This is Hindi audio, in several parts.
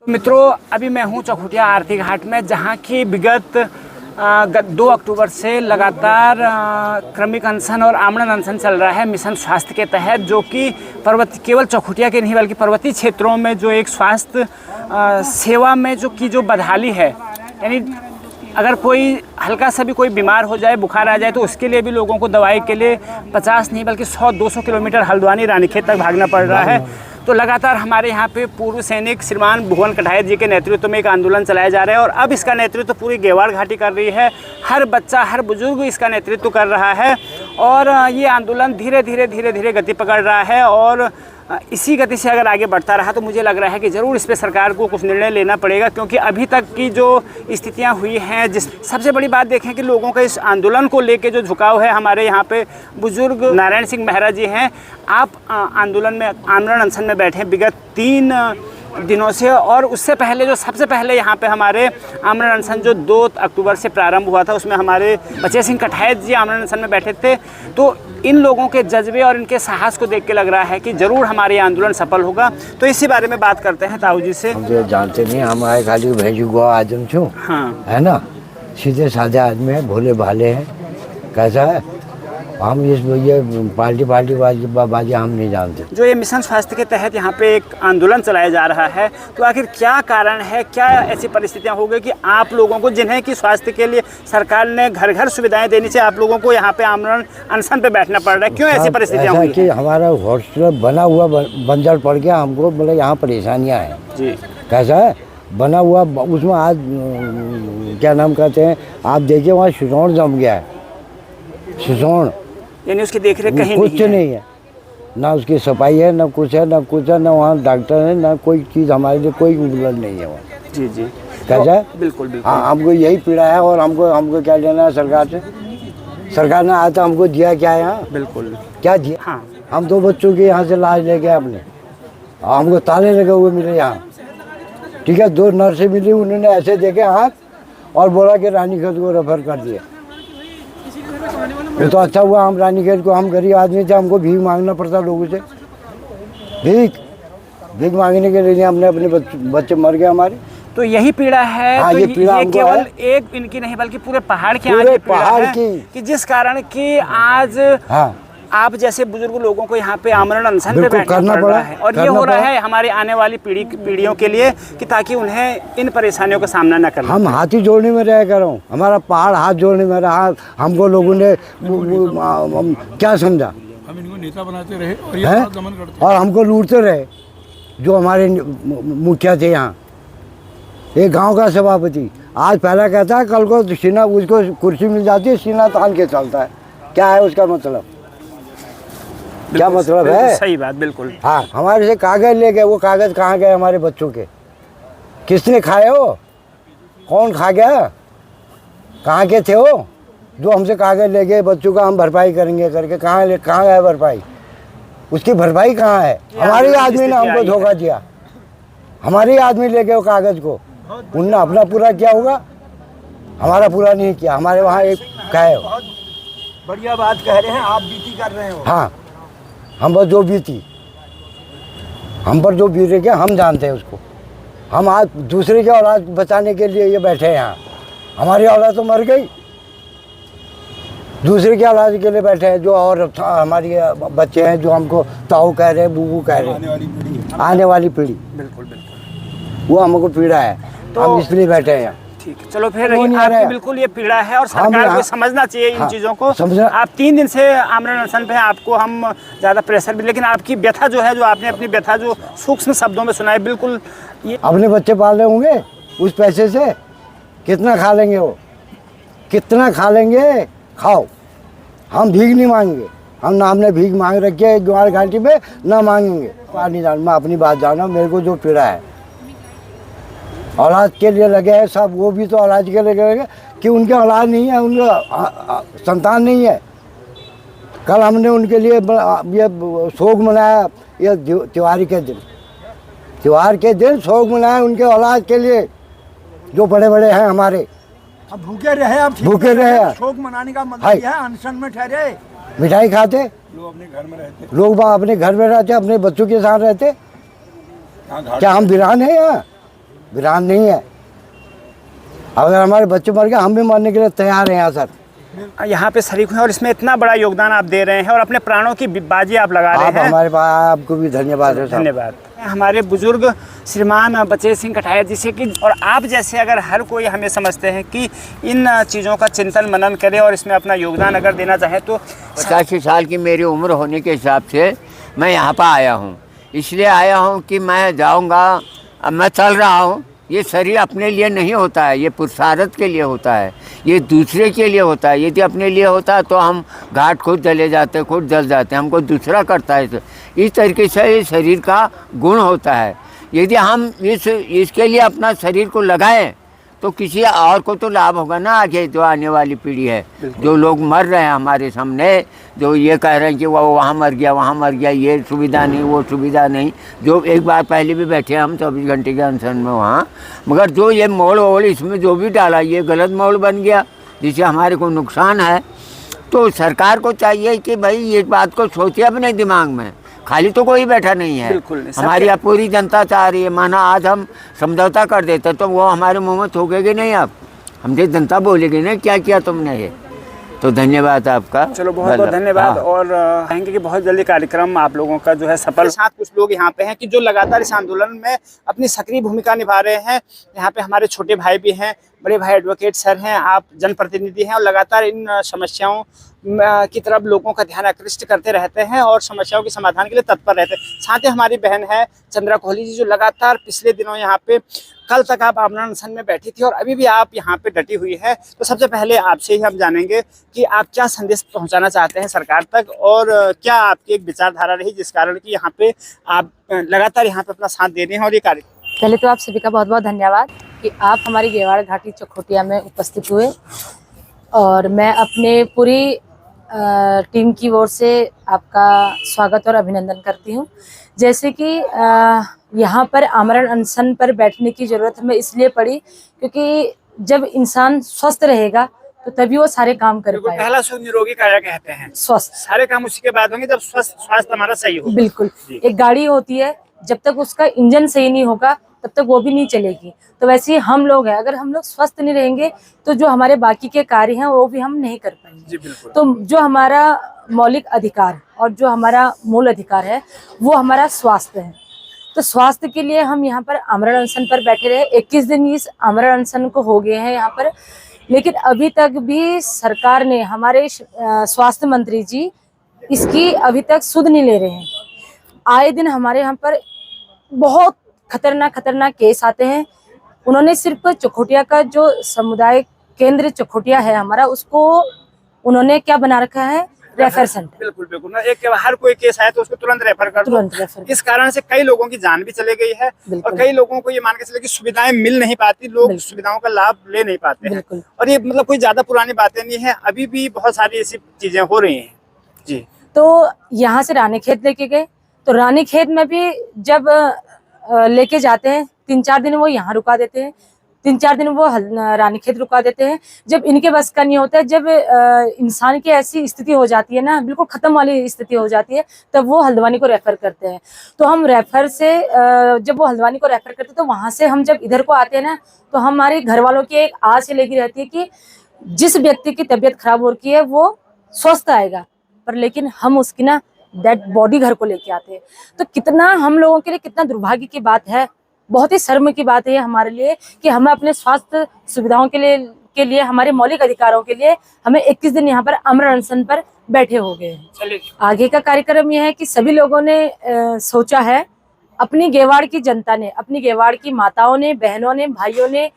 मित्रों, अभी मैं हूं चौखुटिया आरती घाट में, जहां की विगत 2 अक्टूबर से लगातार क्रमिक अनशन और आमरण अनशन चल रहा है मिशन स्वास्थ्य के तहत, जो कि केवल चौखुटिया के नहीं बल्कि पर्वतीय क्षेत्रों में जो एक स्वास्थ्य सेवा में जो बदहाली है, यानी अगर कोई हल्का सा भी कोई बीमार हो जाए, बुखार आ जाए, तो उसके लिए भी लोगों को दवाई के लिए 50 नहीं बल्कि 100-200 किलोमीटर हल्द्वानी रानीखेत तक भागना पड़ रहा है। तो लगातार हमारे यहाँ पे पूर्व सैनिक श्रीमान भुवन कठायत जी के नेतृत्व में एक आंदोलन चलाया जा रहा है और अब इसका नेतृत्व पूरी गेवाड़ घाटी कर रही है। हर बच्चा, हर बुजुर्ग इसका नेतृत्व कर रहा है और ये आंदोलन धीरे धीरे गति पकड़ रहा है और इसी गति से अगर आगे बढ़ता रहा तो मुझे लग रहा है कि ज़रूर इस पर सरकार को कुछ निर्णय लेना पड़ेगा, क्योंकि अभी तक की जो स्थितियां हुई हैं, सबसे बड़ी बात देखें कि लोगों का इस आंदोलन को लेके जो झुकाव है, हमारे यहाँ पे बुजुर्ग नारायण सिंह मेहरा जी हैं, आप आंदोलन में आमरण अनशन में बैठे हैं विगत 3 दिनों से, और उससे पहले जो सबसे पहले यहाँ पे हमारे आमरण अनशन जो 2 अक्टूबर से प्रारंभ हुआ था, उसमें हमारे बच्चे सिंह कठायत जी आमरण अनशन में बैठे थे। तो इन लोगों के जज्बे और इनके साहस को देख के लग रहा है कि ज़रूर हमारे आंदोलन सफल होगा। तो इसी बारे में बात करते हैं ताऊ जी से। हम तो जानते नहीं, हम आए खाली भेजू गो आदम छू, हाँ है ना, सीधे साधे आदमी है, भोले भाले हैं। कैसा है, हम ये पार्टी बाजी हम नहीं जानते। जो ये मिशन स्वास्थ्य के तहत यहाँ पे एक आंदोलन चलाया जा रहा है, तो आखिर क्या कारण है, क्या ऐसी परिस्थितियाँ हो गई कि आप लोगों को, जिन्हें कि स्वास्थ्य के लिए सरकार ने घर घर सुविधाएं देनी चाहिए, आप लोगों को यहाँ पे आमरण अनशन पे बैठना पड़ रहा है? क्यों ऐसी परिस्थितियाँ हुई कि हमारा हॉस्पिटल बना हुआ बंजर पड़ गया, हमको मतलब यहाँ परेशानियाँ हैं जी। कैसा है, बना हुआ उसमें आज क्या नाम कहते हैं, आप देखिए वहाँ सुसौड़ जम गया है, सुसौड़, यानी उसकी देखरेख कहीं कुछ नहीं है, ना उसकी सफाई है, ना कुछ है, ना वहाँ डॉक्टर है, ना कोई चीज़ हमारे लिए कोई उपलब्ध नहीं है वहाँ। जी जी, कैसा है, बिल्कुल। हाँ, हमको यही पीड़ा है और हमको क्या लेना है सरकार से? सरकार ने आज तक हमको दिया क्या है यहाँ? बिल्कुल क्या दिया? हाँ, हम 2 बच्चों के यहाँ से लाज ले गए अपने, हमको ताले लगे हुए मिले यहाँ, ठीक है। 2 नर्सें मिली, उन्होंने ऐसे देखे हाथ और बोला कि रानीखेत को रेफर कर दिया। ये तो अच्छा हुआ, हम रानीखेत को, हम गरीब आदमी थे, हमको भीख मांगना पड़ता लोगों से, भीख मांगने के लिए हमने अपने बच्चे मर गए हमारे। तो यही पीड़ा है। हाँ, तो ये पीड़ा ये केवल एक इनकी नहीं बल्कि पूरे पहाड़ की, पूरे पहाड़ की, कि जिस कारण कि आज हाँ, आप जैसे बुजुर्ग लोगों को यहाँ पे आमरण अनशन पे बैठना पड़ रहा है और ये हो रहा है हमारे आने वाली पीढ़ियों के लिए, कि ताकि उन्हें इन परेशानियों का सामना न करना। हम हाथी जोड़ने में रह कर रहा, हमारा पहाड़ हाथ जोड़ने में रहा, हमको लोगों ने क्या समझा, हम इनको नेता बनाते रहे और ये दमन करते और हमको लूटते रहे। जो हमारे मुखिया थे यहाँ, एक गाँव का सभापति आज पहला कहता है, कल को सीना, उसको कुर्सी मिल जाती है, सीना तान के चलता है। क्या है उसका मतलब? क्या मतलब है? सही बात, बिल्कुल। हाँ, हमारे से कागज ले गए, वो कागज कहाँ गए हमारे बच्चों के? किसने खाए हो? कौन खा गया? कहाँ के थे हो जो हमसे कागज ले गए बच्चों का हम भरपाई करेंगे करके? कहाँ गए भरपाई? उसकी भरपाई कहाँ है? हमारे आदमी ने हमको धोखा दिया, हमारे आदमी ले गए वो कागज को, उनने अपना पूरा किया होगा, हमारा पूरा नहीं किया। हमारे वहाँ एक कहे, बढ़िया बात कह रहे हैं, आप बीती कर रहे हो। हाँ, हम पर जो बीती, हम पर जो बीत रही, हम जानते हैं उसको। हम आज दूसरे की औलाद बचाने के लिए ये बैठे हैं यहाँ, हमारी औलाद तो मर गई, दूसरे की औलाद के लिए बैठे हैं। जो और हमारी बच्चे हैं जो हमको ताऊ कह रहे हैं, बूबू कह रहे हैं, आने वाली पीढ़ी, बिल्कुल वो हमको पीड़ा है, तो हम इसलिए बैठे हैं यहाँ। ठीक है, चलो फिर आपकी बिल्कुल ये पीड़ा है और सरकार को समझना चाहिए इन चीज़ों को। आप 3 दिन से आमरण अनशन पे हैं, आपको हम ज़्यादा प्रेशर भी, लेकिन आपकी व्यथा जो है, जो आपने अपनी व्यथा जो सूक्ष्म शब्दों में सुनाई, बिल्कुल ये अपने बच्चे पाल रहे होंगे उस पैसे से, कितना खा लेंगे वो, कितना खा लेंगे? खाओ, हम भीख नहीं मांगेंगे, हमने भीख मांग रखी है ग्वार घाटी में, ना मांगेंगे। पानी जान, मैं अपनी बात जाना, मेरे को जो पीड़ा है औलाद के लिए लगे हैं सब, वो भी तो औलाद के लिए लगे कि उनके औलाद नहीं है, उनका संतान नहीं है। कल हमने उनके लिए ये शोक मनाया, ये त्योहार के दिन शोक मनाया उनके औलाद के लिए, जो बड़े बड़े हैं हमारे। अब भूखे रहे, अब भूखे रहे, शोक मनाने का मतलब है अनशन में ठहरे, मिठाई खाते, लोग अपने घर में रहते, लोग अपने घर में रहते, अपने बच्चों के साथ रहते। क्या हम वीरान हैं यहाँ? विरान नहीं है। अगर हमारे बच्चे मर गए हम भी मरने के लिए तैयार हैं यहाँ सर। यहाँ पे शरीक हुए और इसमें इतना बड़ा योगदान आप दे रहे हैं और अपने प्राणों की बाजी आप लगा रहे हैं। हमारे पास आपको भी धन्यवाद है। धन्यवाद। हमारे बुजुर्ग श्रीमान बचेत सिंह कठारिया जी से कि और आप जैसे अगर हर कोई हमें समझते हैं कि इन चीज़ों का चिंतन मनन करे और इसमें अपना योगदान अगर देना चाहे तो 85 साल की मेरी उम्र होने के हिसाब से मैं यहाँ पर आया हूँ। इसलिए आया हूँ कि मैं जाऊँगा, अब मैं चल रहा हूँ। ये शरीर अपने लिए नहीं होता है, ये पुरुषार्थ के लिए होता है, ये दूसरे के लिए होता है। यदि अपने लिए होता तो हम घाट खुद जले जाते, खुद जल जाते, हमको दूसरा करता है। इस तरीके से ये शरीर का गुण होता है। यदि हम इसके लिए अपना शरीर को लगाएं तो किसी और को तो लाभ होगा ना। आगे जो आने वाली पीढ़ी है, जो लोग मर रहे हैं हमारे सामने, जो ये कह रहे हैं कि वो वहाँ मर गया, वहाँ मर गया, ये सुविधा नहीं, वो सुविधा नहीं, जो एक बार पहले भी बैठे हम 24 घंटे के अनशन में वहाँ, मगर जो ये मोड़ वोड़ इसमें जो भी डाला ये गलत मोड़ बन गया जिससे हमारे को नुकसान है। तो सरकार को चाहिए कि भाई ये बात को सोचे अपने दिमाग में, खाली तो कोई बैठा नहीं है। हमारी अब पूरी जनता चाह रही है। माना आज हम समझौता कर देते तो वो हमारे मुंह में थूकेगी नहीं, अब हमसे जनता बोलेगी ना क्या किया तुमने ये। तो धन्यवाद आपका। चलो बहुत बहुत धन्यवाद। और कहेंगे कि बहुत जल्दी कार्यक्रम आप लोगों का जो है सफल। साथ कुछ लोग यहाँ पे हैं कि जो लगातार इस आंदोलन में अपनी सक्रिय भूमिका निभा रहे हैं। यहाँ पे हमारे छोटे भाई भी हैं, बड़े भाई एडवोकेट सर हैं, आप जनप्रतिनिधि हैं और लगातार इन समस्याओं की तरफ लोगों का ध्यान आकृष्ट करते रहते हैं और समस्याओं के समाधान के लिए तत्पर रहते हैं। साथ ही हमारी बहन है चंद्रा कोहली जी, जो लगातार पिछले दिनों यहाँ पे, कल तक आप आमरण अनशन में बैठी थी और अभी भी आप यहाँ पे डटी हुई है। तो सबसे पहले आपसे ही हम जानेंगे कि आप क्या संदेश पहुँचाना चाहते हैं सरकार तक और क्या आपकी एक विचारधारा रही जिस कारण कि यहाँ पे आप लगातार यहाँ पे अपना साथ दे रहे हैं। और ये कार्य, पहले तो आप सभी का बहुत बहुत धन्यवाद कि आप हमारी गेवाड़ घाटी चकोटिया में उपस्थित हुए और मैं अपने पूरी टीम की ओर से आपका स्वागत और अभिनंदन करती हूँ। जैसे कि यहाँ पर आमरण अनशन पर बैठने की ज़रूरत हमें इसलिए पड़ी क्योंकि जब इंसान स्वस्थ रहेगा तो तभी वो सारे काम कर पाएगा। पहला सुख निरोगी काया कहते हैं, स्वस्थ सारे काम उसी के बाद होंगे जब स्वास्थ्य हमारा सही हो। बिल्कुल। एक गाड़ी होती है, जब तक उसका इंजन सही नहीं होगा तब तक वो भी नहीं चलेगी। तो वैसे ही हम लोग हैं, अगर हम लोग स्वस्थ नहीं रहेंगे तो जो हमारे बाकी के कार्य हैं वो भी हम नहीं कर पाएंगे। तो जो हमारा मौलिक अधिकार और जो हमारा मूल अधिकार है वो हमारा स्वास्थ्य है। तो स्वास्थ्य के लिए हम यहाँ पर आमरण अनशन पर बैठे रहे। 21 दिन इस आमरण अनशन को हो गए हैं यहाँ पर, लेकिन अभी तक भी सरकार ने, हमारे स्वास्थ्य मंत्री जी इसकी अभी तक सुध नहीं ले रहे हैं। आए दिन हमारे यहाँ पर बहुत खतरनाक केस आते हैं। उन्होंने सिर्फ चकोटिया का जो समुदाय केंद्र चकोटिया है हमारा, उसको उन्होंने क्या बना रखा है, रेफर सेंटर। बिल्कुल बिल्कुल। एक हर कोई केस आए तो उसको तुरंत रेफर कर दो। इस कारण से कई लोगों की जान भी चले गई है और कई लोगों को ये मान के चले कि सुविधाएं मिल नहीं पाती, लोग सुविधाओं का लाभ ले नहीं पाते हैं। और ये मतलब कोई ज्यादा पुरानी बातें नहीं है, अभी भी बहुत सारी ऐसी चीजें हो रही हैं जी। तो यहाँ से रानीखेत लेके गए, तो रानीखेत में भी जब लेके जाते हैं 3-4 दिन वो यहाँ रुका देते हैं, 3-4 दिन वो रानीखेत रुका देते हैं। जब इनके बस का नहीं होता है, जब इंसान की ऐसी स्थिति हो जाती है ना, बिल्कुल खत्म वाली स्थिति हो जाती है, तब वो हल्द्वानी को रेफर करते हैं। तो हम रेफर से जब वो हल्द्वानी को रेफर करते हैं तो वहाँ से हम जब इधर को आते हैं ना, तो हमारे घर वालों की एक आस लगी रहती है कि जिस व्यक्ति की तबीयत खराब हो रही है वो स्वस्थ आएगा, पर लेकिन हम उसकी ना डेड बॉडी घर को लेके आते हैं। तो कितना हम लोगों के लिए कितना दुर्भाग्य की बात है, बहुत ही शर्म की बात है हमारे लिए कि हमें अपने स्वास्थ्य सुविधाओं के लिए हमारे मौलिक अधिकारों के लिए हमें 21 दिन यहाँ पर आमरण अनशन पर बैठे हो गए हैं। आगे का कार्यक्रम यह है कि सभी लोगों ने सोचा है, अपनी गेवाड़ की जनता ने, अपनी गेवाड़ की माताओं ने, बहनों ने, भाइयों ने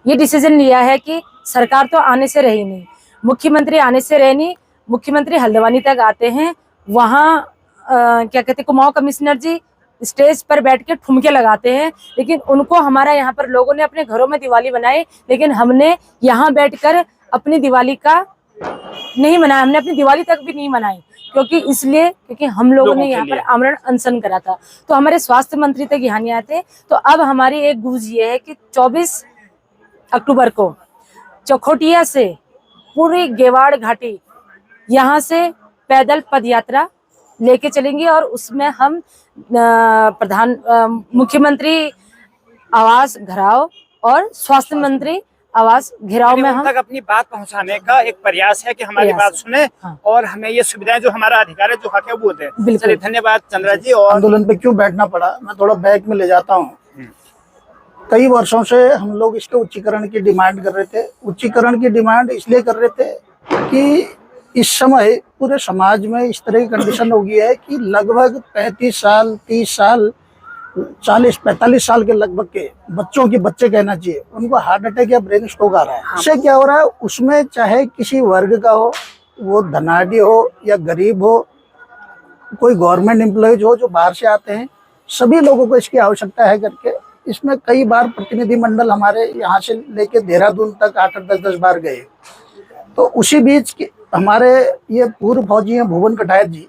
ये डिसीजन लिया है कि सरकार तो आने से रही नहीं, मुख्यमंत्री आने से रहे नहीं, मुख्यमंत्री हल्द्वानी तक आते हैं, वहाँ क्या कहते हैं, कुमाऊं कमिश्नर जी स्टेज पर बैठ के ठुमके लगाते हैं, लेकिन उनको हमारा यहाँ पर लोगों ने अपने घरों में दिवाली बनाई, लेकिन हमने यहाँ बैठकर अपनी दिवाली का नहीं मनाया, हमने अपनी दिवाली तक भी नहीं मनाई। क्योंकि हम लोगों ने यहाँ पर आमरण अनशन करा था, तो हमारे स्वास्थ्य मंत्री तक यहाँ नहीं आते। तो अब हमारी एक गूंज ये है कि 24 अक्टूबर को चकोटिया से पूरी गेवाड़ घाटी यहाँ से पैदल पद यात्रा लेके चलेंगे और उसमें हम मुख्यमंत्री आवास घेराव और स्वास्थ्य मंत्री आवास घेराव में हम तक अपनी बात पहुंचाने का एक प्रयास है कि हमारी बात सुने और हमें ये सुविधाएं जो हमारा अधिकार है, जो हक है, वो दें। चलिए, धन्यवाद चंद्रा जी। और आंदोलन पे क्यों बैठना पड़ा, मैं थोड़ा बैक में ले जाता हूँ। कई वर्षों से हम लोग इसके उच्चीकरण की डिमांड कर रहे थे। उच्चीकरण की डिमांड इसलिए कर रहे थे कि इस समय पूरे समाज में इस तरह की कंडीशन हो गई है कि लगभग 35 साल 30 साल 40-45 साल के लगभग के बच्चों के बच्चे कहना चाहिए, उनको हार्ट अटैक या ब्रेन स्ट्रोक आ रहा है। उससे क्या हो रहा है, उसमें चाहे किसी वर्ग का हो, वो धनाढ़ी हो या गरीब हो, कोई गवर्नमेंट एम्प्लॉयज हो जो बाहर से आते हैं, सभी लोगों को इसकी आवश्यकता है करके इसमें कई बार प्रतिनिधिमंडल हमारे यहाँ से लेके देहरादून तक 8-8 10-10 बार गए। तो उसी बीच हमारे ये पूर्व फौजी हैं भुवन कटायत जी,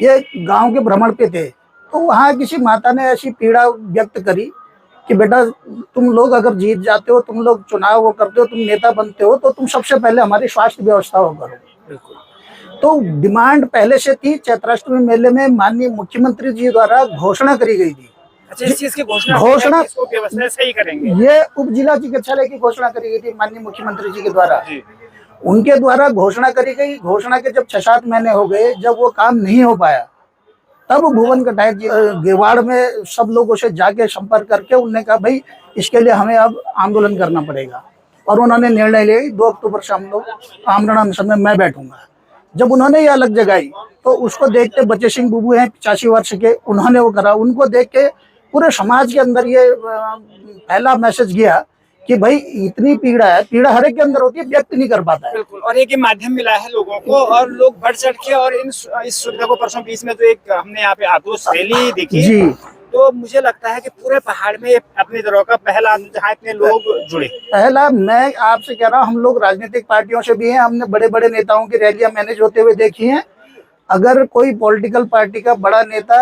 ये गांव के भ्रमण पे थे। तो वहाँ किसी माता ने ऐसी पीड़ा व्यक्त करी कि बेटा, तुम लोग अगर जीत जाते हो, तुम लोग चुनाव वो करते हो, तुम नेता बनते हो, तो तुम सबसे पहले हमारी स्वास्थ्य व्यवस्था वो करो। तो डिमांड पहले से थी। चैत्राष्टमी मेले में माननीय मुख्यमंत्री जी द्वारा घोषणा करी गई थी। अच्छा, इस चीज की घोषणा व्यवस्था सही करेंगे, ये उप जिला चिकित्सालय की घोषणा करी गई थी माननीय मुख्यमंत्री जी के द्वारा। उनके द्वारा घोषणा करी गई। घोषणा के जब 6-7 महीने हो गए, जब वो काम नहीं हो पाया, तब भुवन कटायत जी गिरवाड़ में सब लोगों से जाके संपर्क करके उन्होंने कहा भाई इसके लिए हमें अब आंदोलन करना पड़ेगा। और उन्होंने निर्णय लिया 2 अक्टूबर से हम लोग आमरण अनशन में मैं बैठूंगा। जब उन्होंने ये अलग जगाई तो उसको देख के बचे सिंह बुबू हैं 85 वर्ष के, उन्होंने वो करा। उनको देख के पूरे समाज के अंदर ये पहला मैसेज गया कि भाई इतनी पीड़ा है, पीड़ा हर एक के अंदर होती है, व्यक्त नहीं कर पाता है। बिल्कुल। और एक माध्यम मिला है लोगों को, और लोग बढ़ चढ़ के और इस सुविधा को, परसों बीच में तो एक हमने यहाँ पे आक्रोश रैली देखी जी, तो मुझे लगता है कि पूरे पहाड़ में अपनी तरह का पहला जहाँ इतने लोग जुड़े। पहला, मैं आपसे कह रहा हूँ, हम लोग राजनीतिक पार्टियों से भी हैं, हमने बड़े बड़े नेताओं की रैलियां मैनेज होते हुए देखी हैं। अगर कोई पॉलिटिकल पार्टी का बड़ा नेता,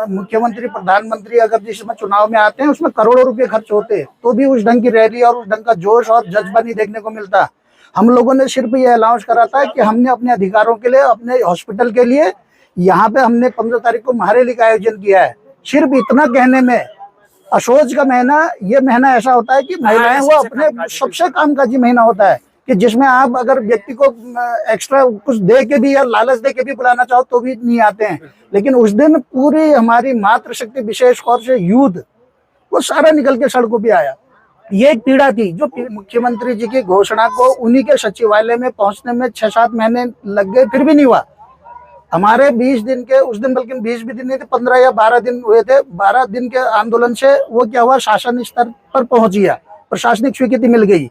मुख्यमंत्री, प्रधानमंत्री अगर जिसमें चुनाव में आते हैं, उसमें करोड़ों रुपए खर्च होते, तो भी उस ढंग की रैली और उस ढंग का जोश और जज्बा नहीं देखने को मिलता। हम लोगों ने सिर्फ ये अनाउंस करा था कि हमने अपने अधिकारों के लिए, अपने हॉस्पिटल के लिए यहाँ पे हमने 15 तारीख को महारैली का आयोजन किया है। सिर्फ इतना कहने में, असोज का महीना, ये महीना ऐसा होता है कि महिलाएं वो अपने सबसे कामकाजी महीना होता है कि जिसमें आप अगर व्यक्ति को एक्स्ट्रा कुछ दे के भी या लालच दे के भी बुलाना चाहो तो भी नहीं आते हैं। लेकिन उस दिन पूरी हमारी मातृशक्ति, विशेष तौर से यूथ, वो सारा निकल के सड़कों पे आया। ये एक पीड़ा थी जो मुख्यमंत्री जी की घोषणा को उन्हीं के सचिवालय में पहुंचने में 6-7 महीने लग गए, फिर भी नहीं हुआ। हमारे 20 दिन के, उस दिन बल्कि 20 भी दिन नहीं थे, 15 या 12 दिन हुए थे। 12 दिन के आंदोलन से वो क्या हुआ, शासन स्तर पर पहुंच गया, प्रशासनिक स्वीकृति मिल गई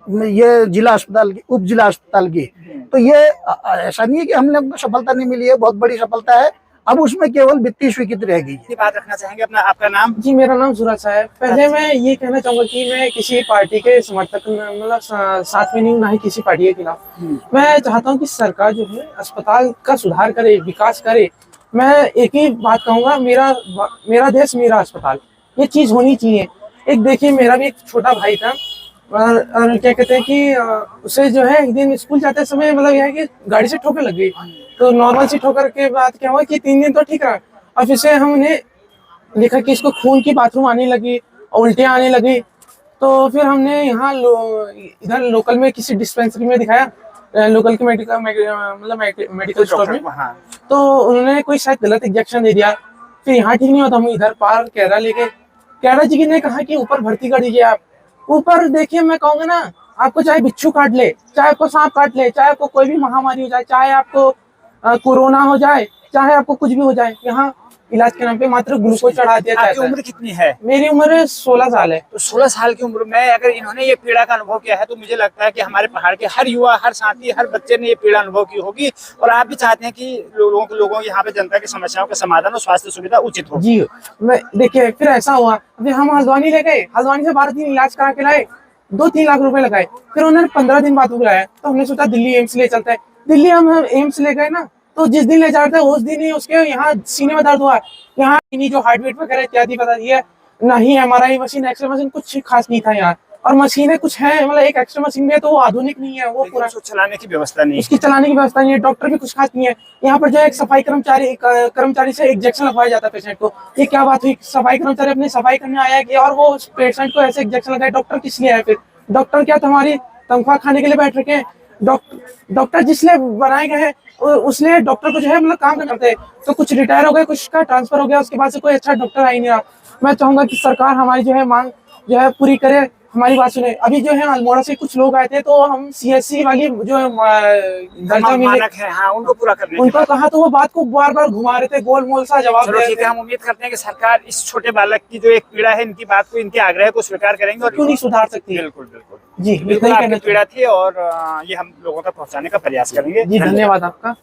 ये जिला अस्पताल की, उप जिला अस्पताल की। तो ये ऐसा नहीं है कि हमने सफलता नहीं मिली है, बहुत बड़ी सफलता है। अब उसमें केवल वित्तीय स्वीकृति रह गई। बात रखना चाहेंगे अपना, आपका नाम? जी, मेरा नाम सुरज है। पहले मैं ये कहना चाहूंगा कि मैं किसी पार्टी के समर्थक, मतलब साथ में नहीं हूँ, ना ही किसी पार्टी के खिलाफ। मैं चाहता हूँ कि सरकार जो है अस्पताल का सुधार करे, विकास करे। मैं एक ही बात कहूंगा, मेरा देश मेरा अस्पताल, ये चीज होनी चाहिए। एक देखिए, मेरा भी एक छोटा भाई था, और क्या कहते हैं कि उसे जो है एक दिन स्कूल जाते समय, मतलब यह है कि गाड़ी से ठोकर लग गई। तो नॉर्मल सी ठोकर के बाद क्या हुआ कि 3 दिन तो ठीक रहा, और फिर से हमने देखा कि इसको खून की बाथरूम आने लगी, उल्टियाँ आने लगी। तो फिर हमने यहाँ इधर लोकल में किसी डिस्पेंसरी में दिखाया, लोकल के मेडिकल स्टोर में। तो उन्होंने कोई शायद गलत इंजेक्शन दे दिया। फिर यहाँ ठीक नहीं होता, हम इधर पार कैरा ले गए। कैरा जी ने कहा कि ऊपर भर्ती कर दीजिए आप। ऊपर देखिए, मैं कहूँगा ना, आपको चाहे बिच्छू काट ले, चाहे आपको सांप काट ले, चाहे आपको कोई भी महामारी हो जाए, चाहे आपको कोरोना हो जाए, चाहे आपको कुछ भी हो जाए, यहाँ इलाज के नाम पे मात्र ग्लूकोज चढ़ा दिया जाता है। आपकी उम्र कितनी है? मेरी उम्र 16 साल है। तो 16 साल की उम्र में अगर इन्होंने ये पीड़ा का अनुभव किया है, तो मुझे लगता है कि हमारे पहाड़ के हर युवा, हर साथी, हर बच्चे ने ये पीड़ा अनुभव की होगी। और आप भी चाहते हैं कि लोगों यहाँ पे जनता की समस्याओं का समाधान और स्वास्थ्य सुविधा उचित हो। जी, मैं देखिए, फिर ऐसा हुआ, फिर हम हल्द्वानी ले गए, हल्द्वानी से 12 दिन इलाज करा के लाए, 2-3 लाख रुपए लगाए। फिर उन्होंने 15 दिन बाद बुलाया, तो हमने सोचा दिल्ली एम्स ले चलते हैं। दिल्ली हम एम्स ले गए ना, तो जिस दिन ले जाते हैं उस दिन ही उसके यहाँ सीने में दर्द हुआ। यहाँ जो हार्ट बीट वगैरह इत्यादि बता दिया, ना ही MRI मशीन, एक्सरे मशीन, कुछ खास नहीं था यहाँ। और मशीनें कुछ हैं, मतलब एक एक्स्ट्रा मशीन भी है तो वो आधुनिक नहीं है, वो पूरा उसको चलाने की व्यवस्था नहीं उसकी चलाने की व्यवस्था नहीं है। डॉक्टर भी कुछ खास नहीं है। यहाँ पर जो है एक सफाई कर्मचारी से इंजेक्शन लगवाया जाता है पेशेंट को। ये क्या बात हुई? सफाई कर्मचारी अपनी सफाई करने आया है कि और वो पेशेंट को ऐसे इंजेक्शन लगाए। डॉक्टर किस लिए आए फिर? डॉक्टर क्या तुम्हारी तनख्वाह खाने के लिए बैठ रखे हैं? डॉक्टर जिसलिए बनाए गए हैं उसलिए डॉक्टर को जो है मतलब काम करते हैं। तो कुछ रिटायर हो गए, कुछ का ट्रांसफर हो गया, उसके बाद से कोई अच्छा डॉक्टर आ ही नहीं रहा। मैं चाहूंगा कि सरकार हमारी जो है मांग जो है पूरी करे, हमारी बात सुने। अभी जो है अल्मोड़ा से कुछ लोग आए थे तो हम CSC वाली जो दर्जा मानक है, हाँ, उनको पूरा करने उनको कहा तो वो बात को बार बार घुमा रहे थे, गोल मोल सा जवाब चलो दे ठीक रहे है, थे। हम उम्मीद करते हैं कि सरकार इस छोटे बालक की जो एक पीड़ा है, इनकी बात को, इनके आग्रह को स्वीकार करेंगे और क्यों नहीं सुधार सकती? बिल्कुल बिल्कुल जी बिल्कुल इतना ही आपकी कहना पीड़ा थी और ये हम लोगों तक पहुंचाने का प्रयास करेंगे। जी धन्यवाद आपका।